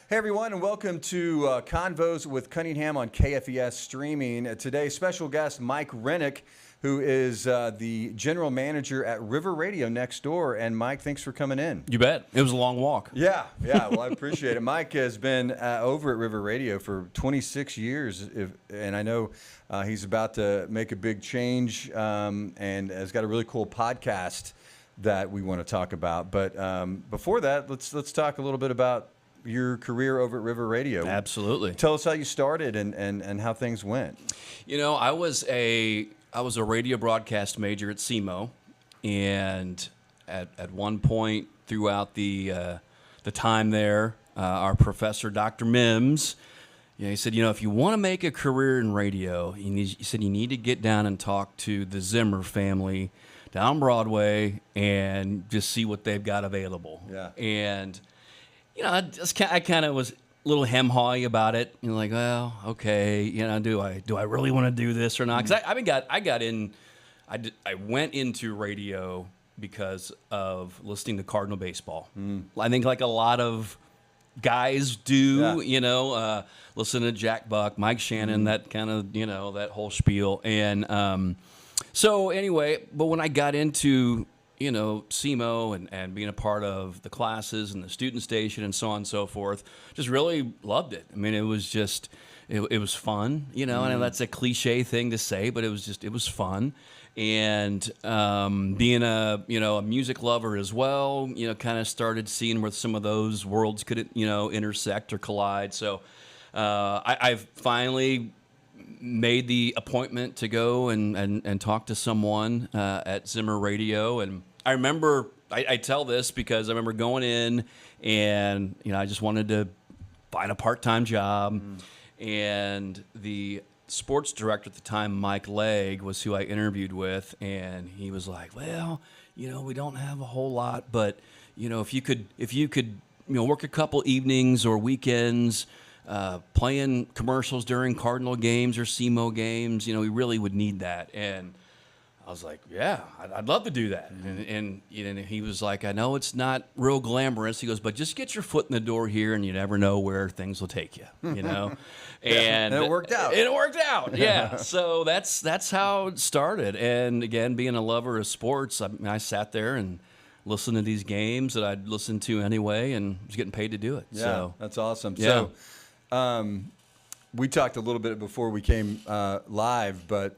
Hey everyone, and welcome to Convos with Cunningham on KFES streaming. Today, special guest Mike Renick, who is the general manager at River Radio next door. And Mike, thanks for coming in. You bet. It was a long walk. Yeah. Well, I appreciate it. Mike has been over at River Radio for 26 years, and I know he's about to make a big change and has got a really cool podcast that we want to talk about. But before that, let's talk a little bit about your career over at River Radio. Absolutely. Tell us how you started and how things went. You know, I was a radio broadcast major at SEMO, and at one point throughout the time there, our professor, Dr. Mims, he said, if you want to make a career in radio, he said you need to get down and talk to the Zimmer family down Broadway and just see what they've got available. Yeah. And I kind of was a little hem-hawing about it. Like, well, okay, do I really want to do this or not? Because I went into radio because of listening to Cardinal baseball. I think like a lot of guys do, listen to Jack Buck, Mike Shannon, that kind of, that whole spiel. And so anyway, but when I got into SEMO and being a part of the classes and the student station and so on and so forth, just really loved it. I mean, it was just, it was fun, and that's a cliche thing to say, but it was fun. And being a music lover as well, kind of started seeing where some of those worlds could, intersect or collide. So I've finally made the appointment to go and talk to someone at Zimmer Radio. And I remember, I tell this because I remember going in and, I just wanted to find a part-time job. And the sports director at the time, Mike Legg, was who I interviewed with. And he was like, well, we don't have a whole lot, but, if you could, work a couple evenings or weekends, playing commercials during Cardinal games or SEMO games, we really would need that. And I was like, yeah, I'd love to do that. And he was like, I know it's not real glamorous. He goes, but just get your foot in the door here, and you never know where things will take you, And it worked out. It worked out, yeah. So that's how it started. And again, being a lover of sports, I sat there and listened to these games that I'd listened to anyway, and was getting paid to do it. Yeah, so that's awesome. Yeah. So we talked a little bit before we came live, but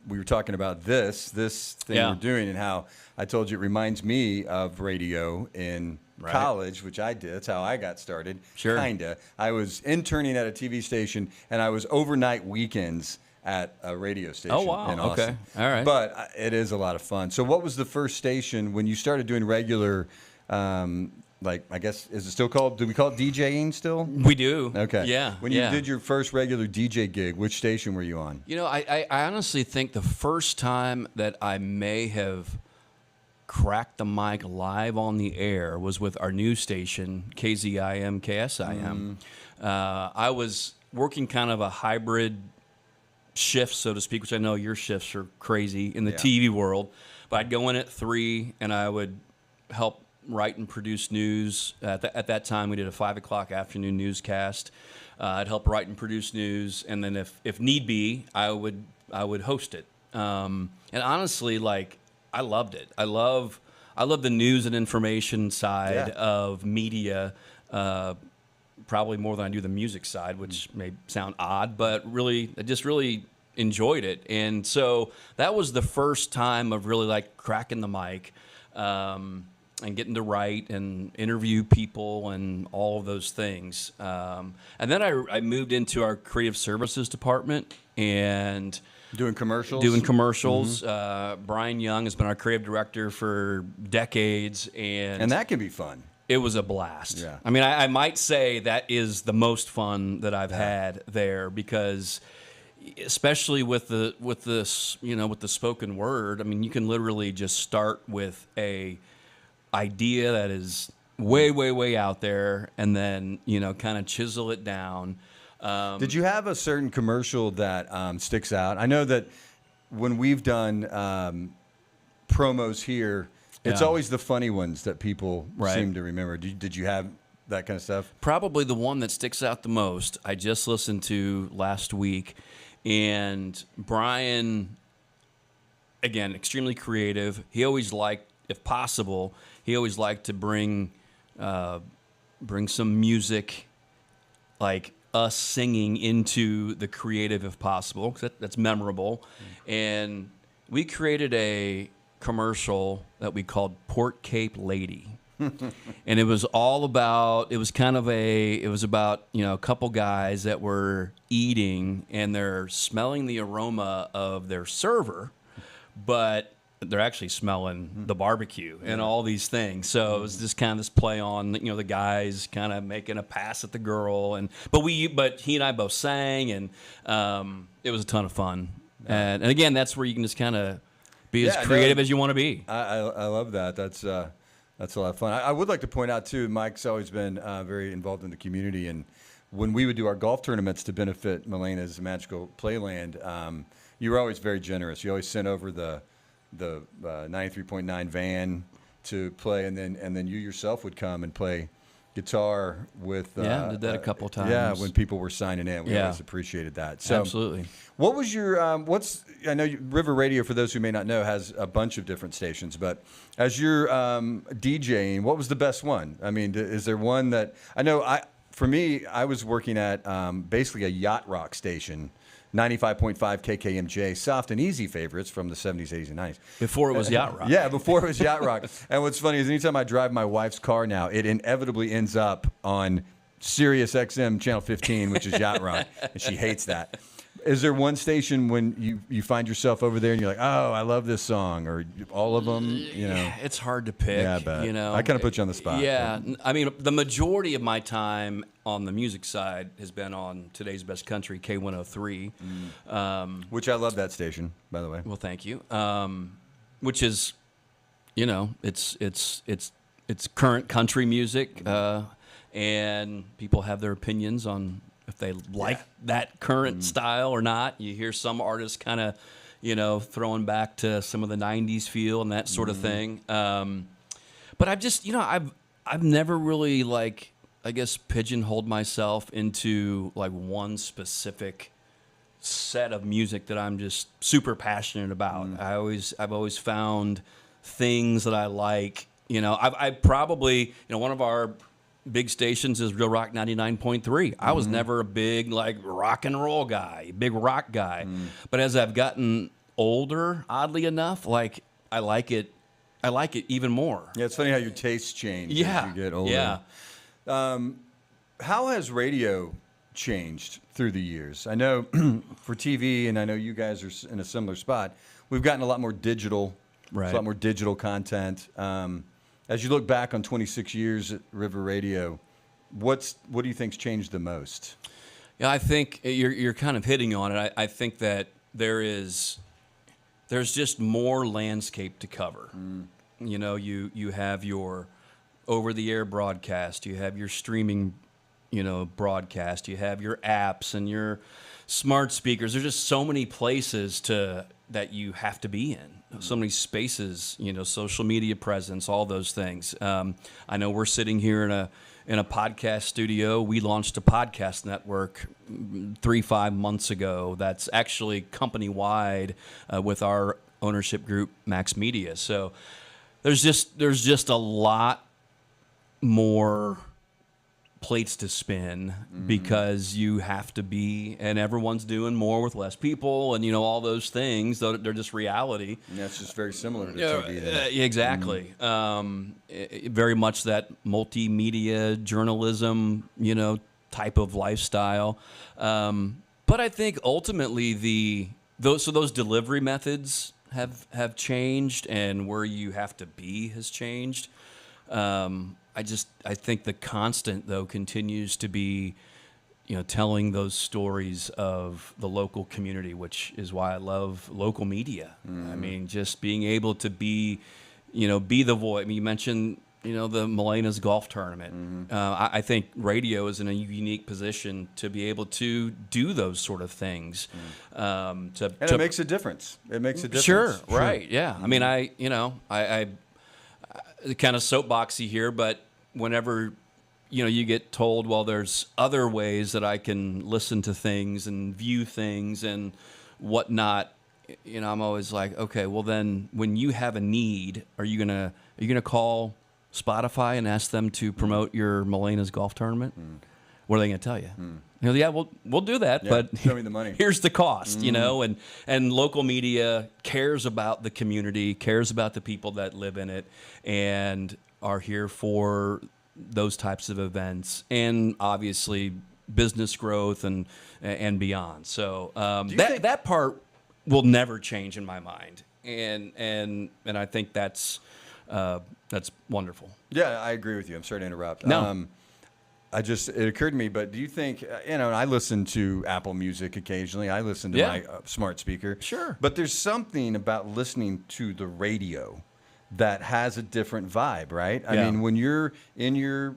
we were talking about this thing we're doing and how I told you it reminds me of radio in college, which I did. That's how I got started. Sure. Kinda. I was interning at a TV station, and I was overnight weekends at a radio station. Oh, wow. In Austin. Okay. All right. But it is a lot of fun. So what was the first station when you started doing regular, I guess, is it still called, do we call it DJing still? We do. Okay. Yeah. When you did your first regular DJ gig, which station were you on? I honestly think the first time that I may have cracked the mic live on the air was with our news station, KZIM, KSIM. I was working kind of a hybrid shift, so to speak, which I know your shifts are crazy in the TV world. But I'd go in at 3, and I would help write and produce news. At that time, we did a 5 o'clock afternoon newscast. I'd help write and produce news, and then if need be, I would host it. And honestly, I loved it. I love the news and information side of media, probably more than I do the music side, which may sound odd, but really, I just really enjoyed it. And so that was the first time of really cracking the mic. And getting to write and interview people and all of those things. And then I moved into our creative services department and doing commercials. Brian Young has been our creative director for decades, and that can be fun. It was a blast. Yeah. I mean, I might say that is the most fun that I've had there, because especially with the spoken word, I mean, you can literally just start with a idea that is way, way, way out there, and then kind of chisel it down. Did you have a certain commercial that sticks out? I know that when we've done promos here, it's always the funny ones that people seem to remember. Did you have that kind of stuff? Probably the one that sticks out the most, I just listened to last week, and Brian, again, extremely creative. He always liked, if possible, to bring some music, like us singing, into the creative if possible, 'cause that's memorable. And we created a commercial that we called Port Cape Lady. And it was all about, it was about, a couple guys that were eating and they're smelling the aroma of their server, but they're actually smelling the barbecue and all these things. So it was just kind of this play on, the guys kind of making a pass at the girl, but he and I both sang, and it was a ton of fun. And again, that's where you can just kind of be as creative as you want to be. I love that. That's a lot of fun. I would like to point out too, Mike's always been very involved in the community, and when we would do our golf tournaments to benefit Melena's Magical Playland, you were always very generous. You always sent over the 93.9 van to play, and then you yourself would come and play guitar with. Did that a couple times. Yeah, when people were signing in, we always appreciated that. So, absolutely. What was your I know River Radio, for those who may not know, has a bunch of different stations, but as you're DJing, what was the best one? I mean, is there one that I know? For me, I was working at basically a yacht rock station. 95.5 KKMJ, soft and easy favorites from the 70s, 80s, and 90s. Before it was yacht rock. Yeah, before it was yacht rock. And what's funny is anytime I drive my wife's car now, it inevitably ends up on Sirius XM Channel 15, which is yacht rock, and she hates that. Is there one station when you find yourself over there and you're like, oh, I love this song, or all of them? It's hard to pick. Yeah, I bet. I kind of put you on the spot. Yeah, but. I mean, the majority of my time on the music side has been on Today's Best Country, K103, which I love that station, by the way. Well, thank you. Which is, it's current country music, and people have their opinions on if they like that current style or not. You hear some artists kind of, throwing back to some of the 90s feel and that sort of thing. But I've just, I've never really, pigeonholed myself into, one specific set of music that I'm just super passionate about. I've always found things that I like. I probably, one of our big stations is Real Rock 99.3. I was never a big rock and roll guy, big rock guy. But as I've gotten older, oddly enough, I like it even more. Yeah, it's funny how your tastes change as you get older. Yeah. How has radio changed through the years? I know for TV, and I know you guys are in a similar spot, we've gotten a lot more digital, a lot more digital content. As you look back on 26 years at River Radio, what do you think's changed the most? Yeah, I think you're kind of hitting on it. I think that there's just more landscape to cover. You have your over-the-air broadcast, you have your streaming, broadcast, you have your apps and your smart speakers. There's just so many places that you have to be in. So many spaces, social media presence, all those things. I know we're sitting here in a podcast studio. We launched a podcast network 3-5 months ago. That's actually company-wide with our ownership group, Max Media. So there's just a lot more plates to spin because you have to be, and everyone's doing more with less people, and all those things. They're just reality. And that's just very similar to TV. Exactly. Very much that multimedia journalism, type of lifestyle. But I think ultimately those delivery methods have changed, and where you have to be has changed. I think the constant, though, continues to be, telling those stories of the local community, which is why I love local media. I mean, just being able to be the voice. I mean, you mentioned, the Melena's golf tournament. I think radio is in a unique position to be able to do those sort of things. It makes a difference. It makes a difference. Sure. Right. Yeah. I mean, I kind of soapboxy here, but whenever you get told, well, there's other ways that I can listen to things and view things and whatnot. I'm always like, okay, well then, when you have a need, are you gonna call Spotify and ask them to promote your Molena's golf tournament? What are they going to tell you? Yeah, we'll do that, but show me the money. Here's the cost, and local media cares about the community, cares about the people that live in it, and are here for those types of events, and obviously business growth and beyond. So that part will never change in my mind, and I think that's wonderful. Yeah, I agree with you. I'm sorry to interrupt. No. It occurred to me, but do you think, I listen to Apple Music occasionally. I listen to my smart speaker. Sure. But there's something about listening to the radio that has a different vibe, right? I mean, when you're in your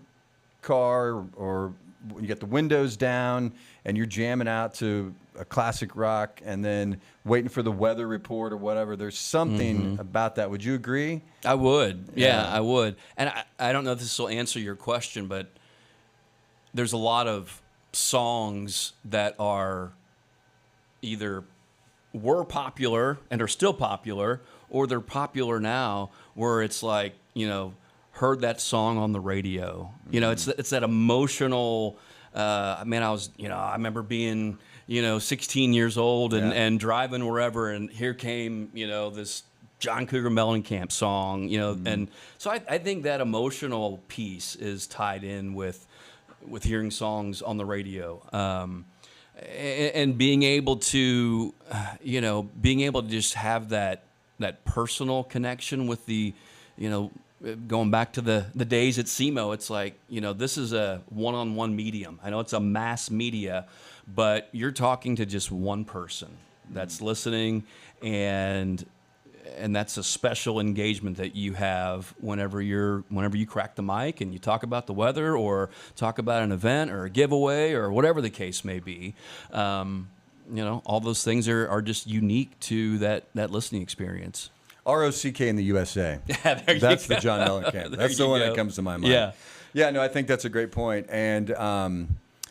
car or when you get the windows down and you're jamming out to a classic rock and then waiting for the weather report or whatever, there's something about that. Would you agree? I would. Yeah, I would. And I don't know if this will answer your question, but there's a lot of songs that are either were popular and are still popular, or they're popular now where it's like, heard that song on the radio. It's that emotional, I remember being, 16 years old and driving wherever, and here came, this John Cougar Mellencamp song, and so I think that emotional piece is tied in with hearing songs on the radio, and being able to just have that personal connection with the, going back to the days at SEMO, it's like, this is a one-on-one medium. I know it's a mass media, but you're talking to just one person that's listening, and that's a special engagement that you have whenever you crack the mic and you talk about the weather or talk about an event or a giveaway or whatever the case may be. All those things are just unique to that listening experience. ROCK in the USA. Yeah, that's the John Mellencamp. That's the one that comes to my mind. Yeah. Yeah, no, I think that's a great point. And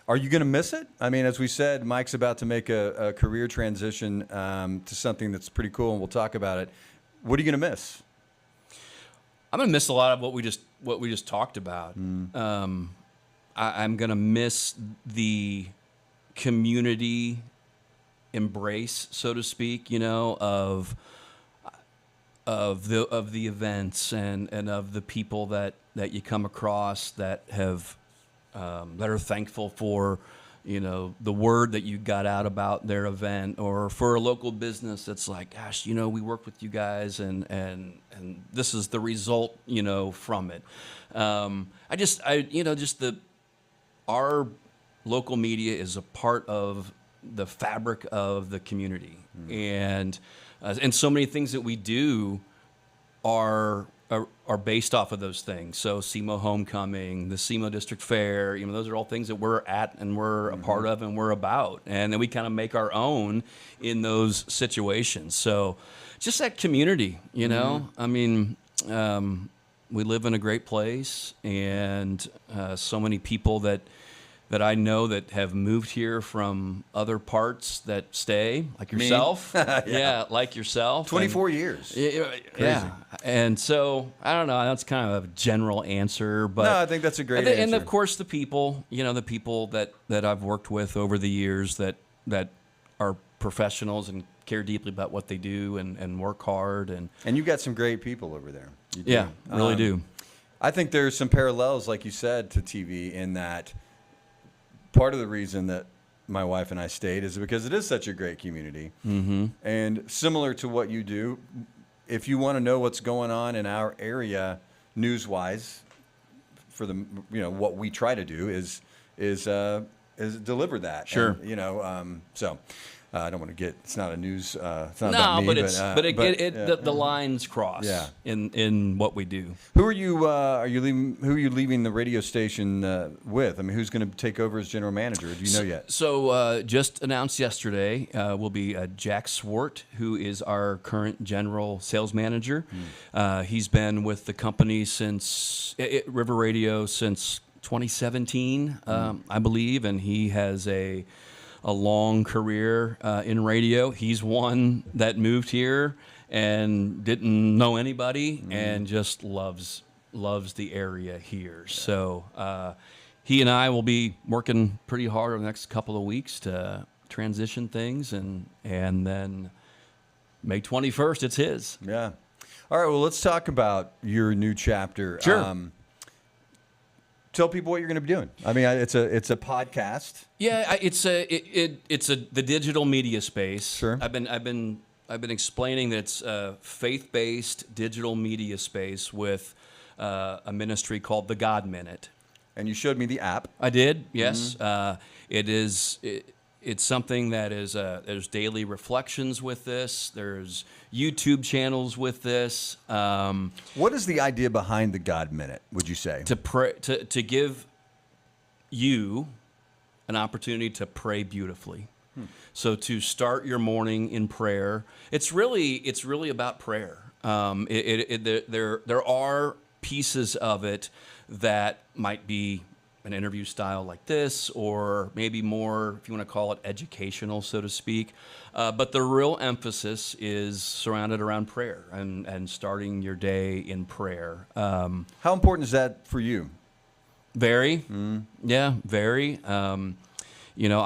are you going to miss it? I mean, as we said, Mike's about to make a career transition to something that's pretty cool, and we'll talk about it. What are you going to miss? I'm going to miss a lot of what we just talked about. I'm going to miss the community embrace, so to speak, of the events and of the people that you come across that have that are thankful for the word that you got out about their event, or for a local business that's like, gosh, we work with you guys and this is the result from it. Our local media is a part of the fabric of the community, and so many things that we do are based off of those things. So SEMO Homecoming, the SEMO District Fair, those are all things that we're at and we're a part of and we're about. And then we kind of make our own in those situations. So just that community, I mean, we live in a great place, and so many people that I know that have moved here from other parts that stay, like yourself. Yeah, like yourself. 24 years. Yeah. And so, I don't know, that's kind of a general answer. But no, I think that's a great answer. And of course, the people, the people that I've worked with over the years that are professionals and care deeply about what they do and work hard. And you've got some great people over there. You do. Yeah, really do. I think there's some parallels, like you said, to TV in that part of the reason that my wife and I stayed is because it is such a great community. And similar to what you do, if you want to know what's going on in our area news-wise, for the what we try to do is deliver that. Sure. And, so I don't want to get. It's not a news. It's not about me, the lines cross. Yeah. In what we do. Who are you? Who are you leaving the radio station with? I mean, who's going to take over as general manager? Do you know yet? So just announced yesterday will be Jack Swart, who is our current general sales manager. He's been with the company since River Radio since 2017, I believe, and he has a long career in radio. He's one that moved here and didn't know anybody and just loves the area here. So he and I will be working pretty hard over the next couple of weeks to transition things, and then May 21st, it's his. Yeah. All right, well, let's talk about your new chapter. Sure. Tell people what you're going to be doing. I mean, it's a podcast. Yeah, it's the digital media space. Sure. I've been explaining that it's a faith-based digital media space with a ministry called the God Minute. And you showed me the app. I did, yes. It's something that is there's daily reflections with this. There's YouTube channels with this. What is the idea behind the God Minute, would you say? To pray, to give you an opportunity to pray beautifully. So to start your morning in prayer, it's really about prayer. There are pieces of it that might be an interview style like this, or maybe more, if you want to call it educational, so to speak. But the real emphasis is surrounded around prayer and starting your day in prayer. How important is that for you? Very, yeah, very. You know,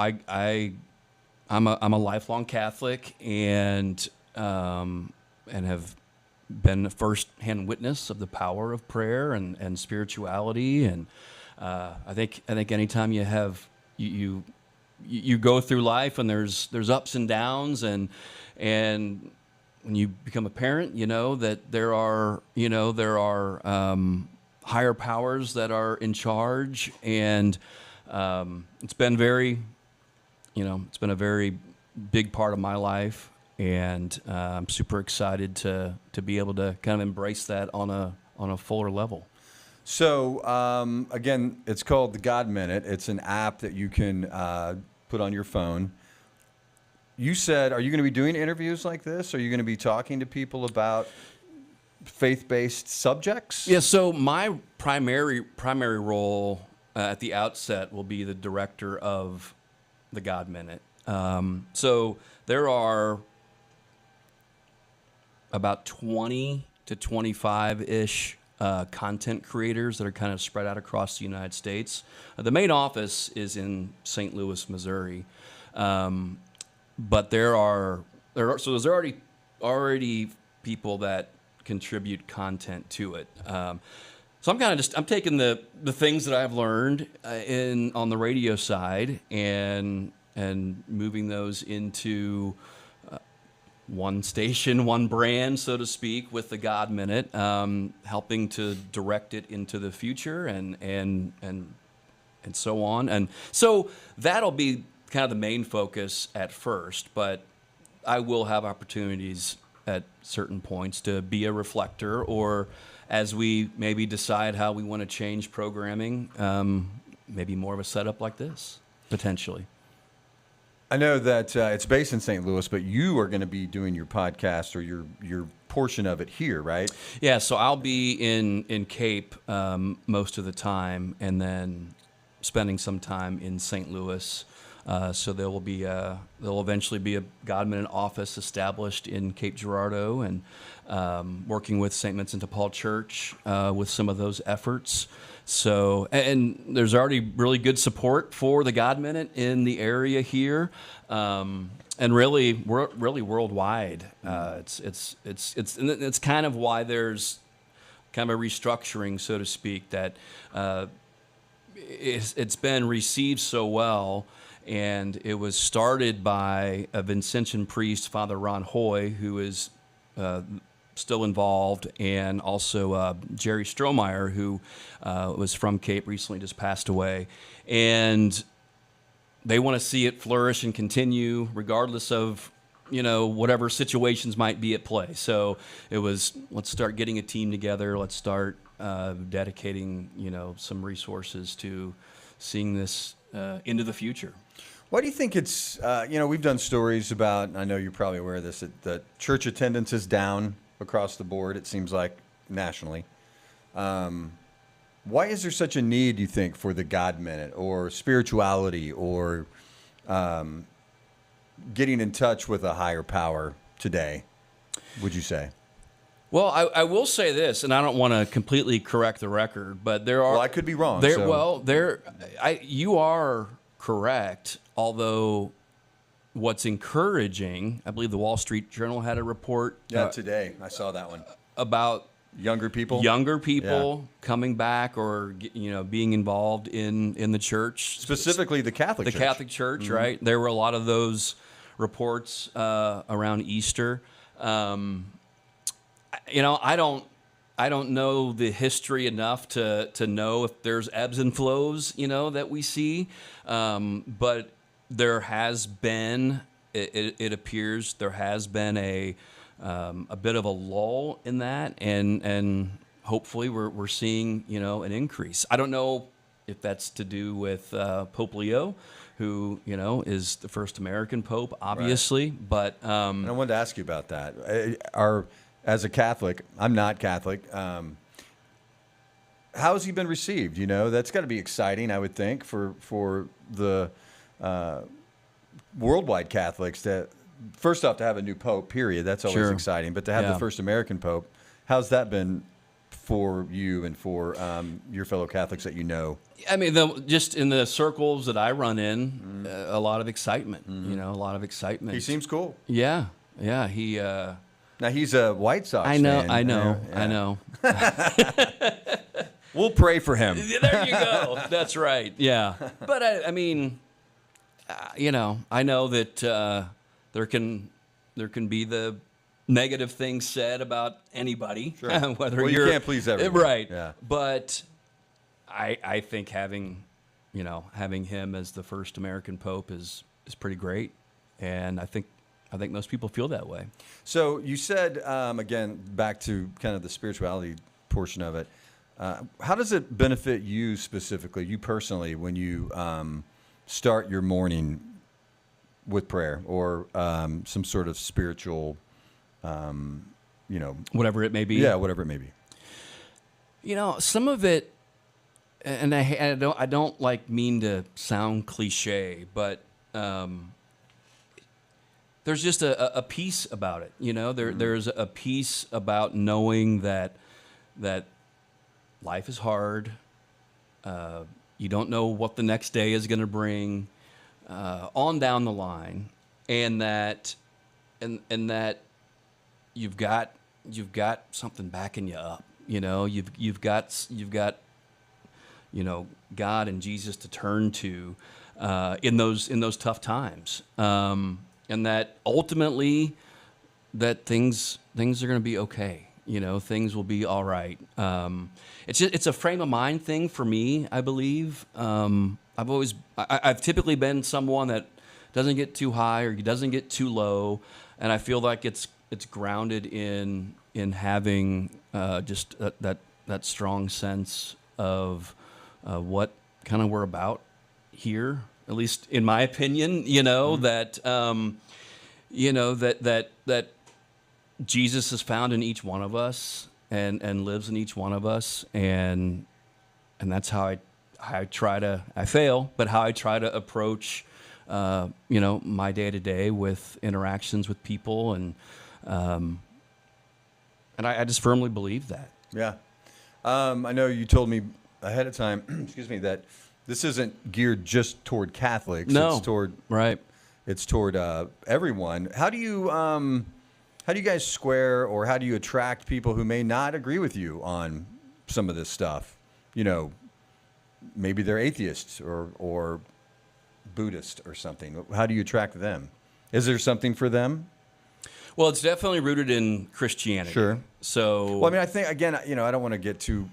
I'm a lifelong Catholic, and have been a first-hand witness of the power of prayer and spirituality. And I think anytime you have you go through life, and there's ups and downs, and when you become a parent, you know that there are higher powers that are in charge, and it's been a very big part of my life, and I'm super excited to be able to kind of embrace that on a fuller level. So, again, it's called the God Minute. It's an app that you can put on your phone. You said, are you going to be doing interviews like this? Are you going to be talking to people about faith-based subjects? Yeah, so my primary role at the outset will be the director of the God Minute. So there are about 20 to 25-ish content creators that are kind of spread out across the United States. The main office is in St. Louis, Missouri, but there's already people that contribute content to it. So I'm taking the things that I've learned on the radio side and moving those into one station, one brand, so to speak, with the God Minute, helping to direct it into the future and so on. And so that'll be kind of the main focus at first, but I will have opportunities at certain points to be a reflector, or as we maybe decide how we want to change programming, maybe more of a setup like this, potentially. I know that it's based in St. Louis, but you are going to be doing your podcast or your portion of it here, right? Yeah, so I'll be in Cape most of the time, and then spending some time in St. Louis. So there'll eventually be a God Minute office established in Cape Girardeau, and working with St. Vincent de Paul Church with some of those efforts. So, and there's already really good support for the God Minute in the area here, and really worldwide. It's kind of why there's kind of a restructuring, so to speak, that it's been received so well. And it was started by a Vincentian priest, Father Ron Hoy, who is still involved, and also Jerry Strohmeyer, who was from Cape, recently just passed away. And they want to see it flourish and continue regardless of, whatever situations might be at play. So it was, let's start getting a team together. Let's start dedicating, some resources to seeing this into the future. Why do you think it's, we've done stories about, and I know you're probably aware of this, that church attendance is down across the board, it seems like, nationally. Why is there such a need, you think, for the God minute or spirituality or getting in touch with a higher power today, would you say? Well, I will say this, and I don't want to completely correct the record, but there are. Well, I could be wrong. You are correct. Although, what's encouraging, I believe the Wall Street Journal had a report. Today I saw that one about younger people coming back or being involved in the church, specifically the Catholic Church. Mm-hmm. Right? There were a lot of those reports around Easter. I don't know the history enough to know if there's ebbs and flows, that we see. But there has been, it appears there has been a bit of a lull in that, and hopefully we're seeing, an increase. I don't know if that's to do with Pope Leo, who, is the first American Pope, obviously. Right. But and I wanted to ask you about that. As a Catholic, I'm not Catholic. How has he been received? That's got to be exciting, I would think, for the worldwide Catholics to, first off, to have a new Pope, period. That's always exciting. But to have the first American Pope, how's that been for you and for your fellow Catholics that you know? I mean, just in the circles that I run in, a lot of excitement, a lot of excitement. He seems cool. Yeah. Now, he's a White Sox fan. I know. We'll pray for him. There you go. That's right. Yeah. But, I mean, I know that there can be the negative things said about anybody. Sure. Whether you can't please everyone. Right. Yeah. But I think having him as the first American Pope is pretty great. And I think most people feel that way. So you said, again, back to kind of the spirituality portion of it, how does it benefit you specifically, you personally, when you start your morning with prayer or some sort of spiritual, whatever it may be? Yeah, whatever it may be. Some of it, and I don't mean to sound cliche, but there's just a peace about it, There's a peace about knowing that life is hard. You don't know what the next day is going to bring, on down the line, and that you've got something backing you up. You've got God and Jesus to turn to in those tough times. And that ultimately, that things are going to be okay. Things will be all right. It's a frame of mind thing for me, I believe. I've typically been someone that doesn't get too high or doesn't get too low, and I feel like it's grounded in having just that strong sense of what kind of we're about here. At least in my opinion, that that Jesus is found in each one of us and lives in each one of us, and that's how I fail, but how I try to approach my day to day with interactions with people, and I just firmly believe that. Yeah, I know you told me ahead of time, excuse me, that this isn't geared just toward Catholics. No, it's toward everyone. How do you guys square, or how do you attract people who may not agree with you on some of this stuff? Maybe they're atheists or Buddhist or something. How do you attract them? Is there something for them? Well, it's definitely rooted in Christianity. Sure. So, well, I mean, I think, again, I don't want to get too,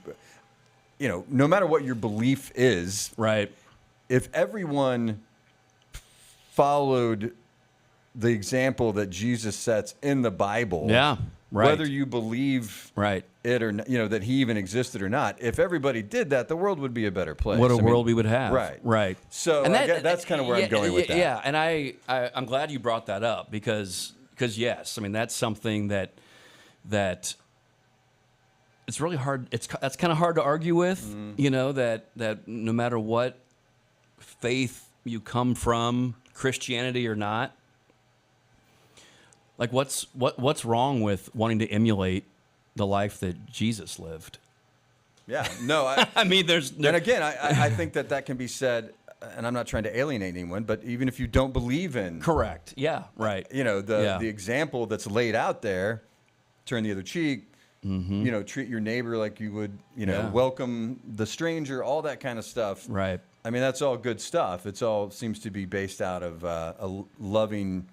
no matter what your belief is, right? If everyone followed the example that Jesus sets in the Bible, yeah, right. Whether you believe it or that he even existed or not, if everybody did that, the world would be a better place. What a world we would have. Right. So that's kind of where I'm going with that. Yeah, and I'm glad you brought that up because yes, I mean that's something that it's really hard. That's kind of hard to argue with. You know, that no matter what faith you come from, Christianity or not, like what's wrong with wanting to emulate the life that Jesus lived? Yeah, no, I mean, and again, I think that can be said, and I'm not trying to alienate anyone, but even if you don't believe in, correct, yeah, right, you know, the example that's laid out there, turn the other cheek, you know, treat your neighbor like you would, you know, welcome the stranger, all that kind of stuff. right. I mean, that's all good stuff. It's all seems to be based out of loving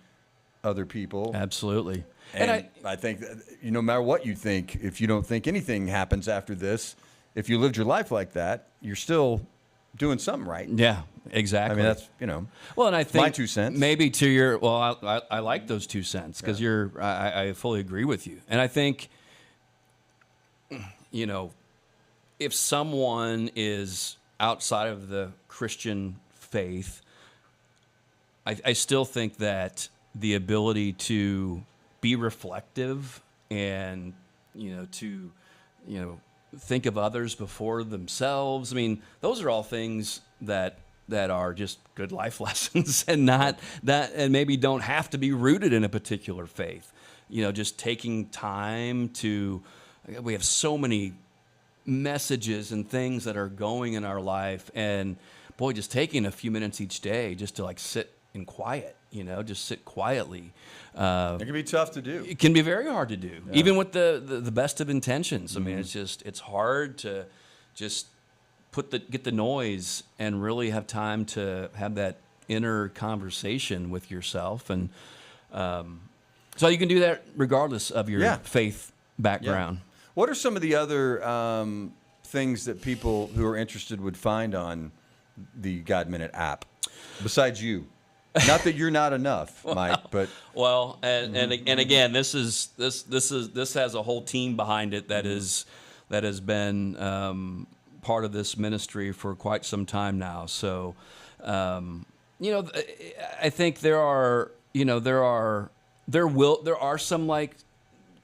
other people. Absolutely. And I think that, no matter what you think, if you don't think anything happens after this, if you lived your life like that, you're still doing something right. Yeah, exactly. I mean, that's, you know, well, and I think my 2 cents. Maybe to your, well, I like those 2 cents because I fully agree with you. And I think, you know, if someone is outside of the Christian faith, I still think that the ability to be reflective and, to think of others before themselves. I mean, those are all things that are just good life lessons and not that, and maybe don't have to be rooted in a particular faith. Just taking time to, we have so many messages and things that are going in our life, and boy, just taking a few minutes each day just to like sit in quiet, just sit quietly. It can be tough to do. It can be very hard to do, even with the best of intentions. I mean, it's hard to just get the noise and really have time to have that inner conversation with yourself. And so you can do that regardless of your faith background. Yeah. What are some of the other things that people who are interested would find on the God Minute app, besides you? Not that you're not enough, Mike, but and again, this has a whole team behind it that has been part of this ministry for quite some time now. So, I think there are some like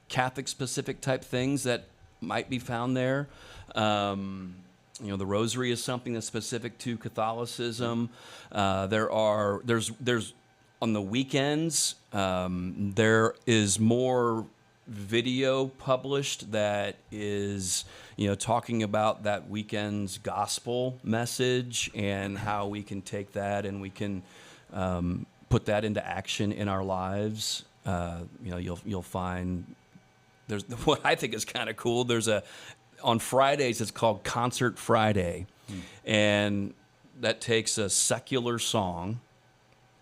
Catholic specific type things that might be found there. The rosary is something that's specific to Catholicism. There's on the weekends, there is more video published that is, talking about that weekend's gospel message and how we can take that and we can put that into action in our lives. You'll find there's what I think is kind of cool. On Fridays, it's called Concert Friday, and that takes a secular song,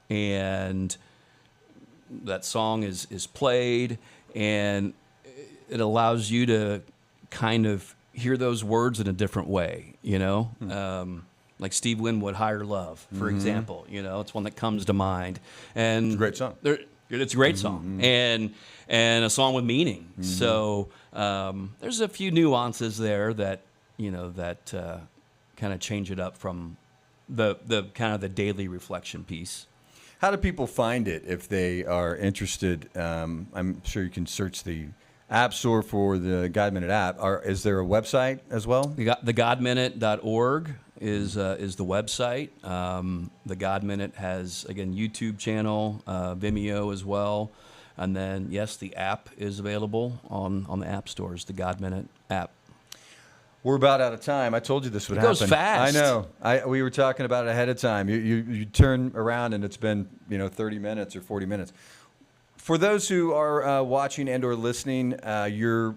and that song is played, and it allows you to kind of hear those words in a different way, like Steve Winwood, Higher Love, for example. It's one that comes to mind. And it's a great song. It's a great song, and a song with meaning. So there's a few nuances there that kind of change it up from the kind of the daily reflection piece. How do people find it if they are interested? I'm sure you can search the App Store for the God Minute app. Is there a website as well? thegodminute.org is the website. The God Minute has, again, YouTube channel, Vimeo as well. And then, yes, the app is available on the app stores, the God Minute app. We're about out of time. I told you this would happen. It goes fast. I know. We were talking about it ahead of time. You turn around and it's been 30 minutes or 40 minutes. For those who are watching and or listening, your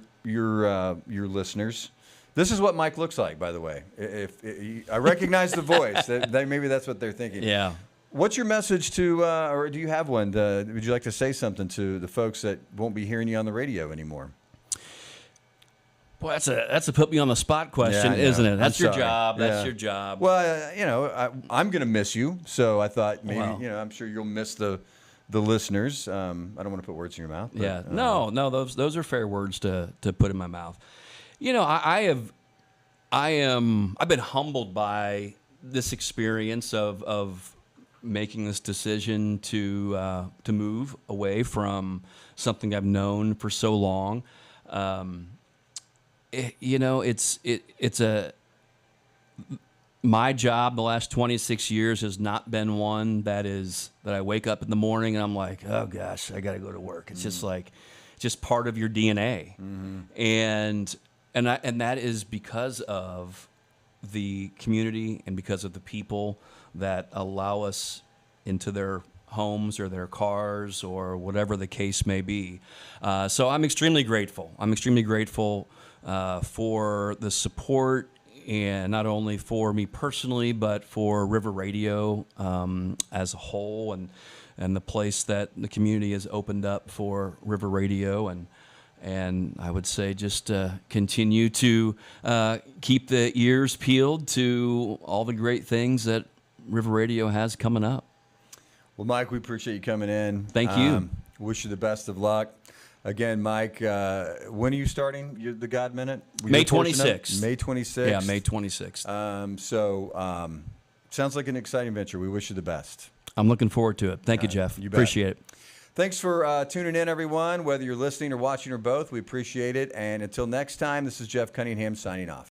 listeners, this is what Mike looks like. By the way, if I recognize the voice, maybe that's what they're thinking. Yeah. What's your message to, or do you have one? Would you like to say something to the folks that won't be hearing you on the radio anymore? Boy, that's a put me on the spot question, isn't it? That's your job. That's your job. Well, I'm going to miss you, so I thought maybe I'm sure you'll miss the listeners. I don't want to put words in your mouth. But, no, those are fair words to put in my mouth. I've been humbled by this experience of making this decision to move away from something I've known for so long. it's my job the last 26 years has not been one that I wake up in the morning and I'm like, oh gosh, I got to go to work. It's just part of your DNA. And that is because of the community and because of the people that allow us into their homes or their cars or whatever the case may be. So I'm extremely grateful. I'm extremely grateful for the support, and not only for me personally, but for River Radio as a whole, and the place that the community has opened up for River Radio. And I would say just continue to keep the ears peeled to all the great things that River Radio has coming up. Well, Mike, we appreciate you coming in. Thank you. Wish you the best of luck. Again, Mike, when are you starting the God Minute? May 26th. May 26th. Yeah, May 26th. Sounds like an exciting venture. We wish you the best. I'm looking forward to it. Thank you, Jeff. You bet. Appreciate it. Thanks for tuning in, everyone. Whether you're listening or watching or both, we appreciate it. And until next time, this is Jeff Cunningham signing off.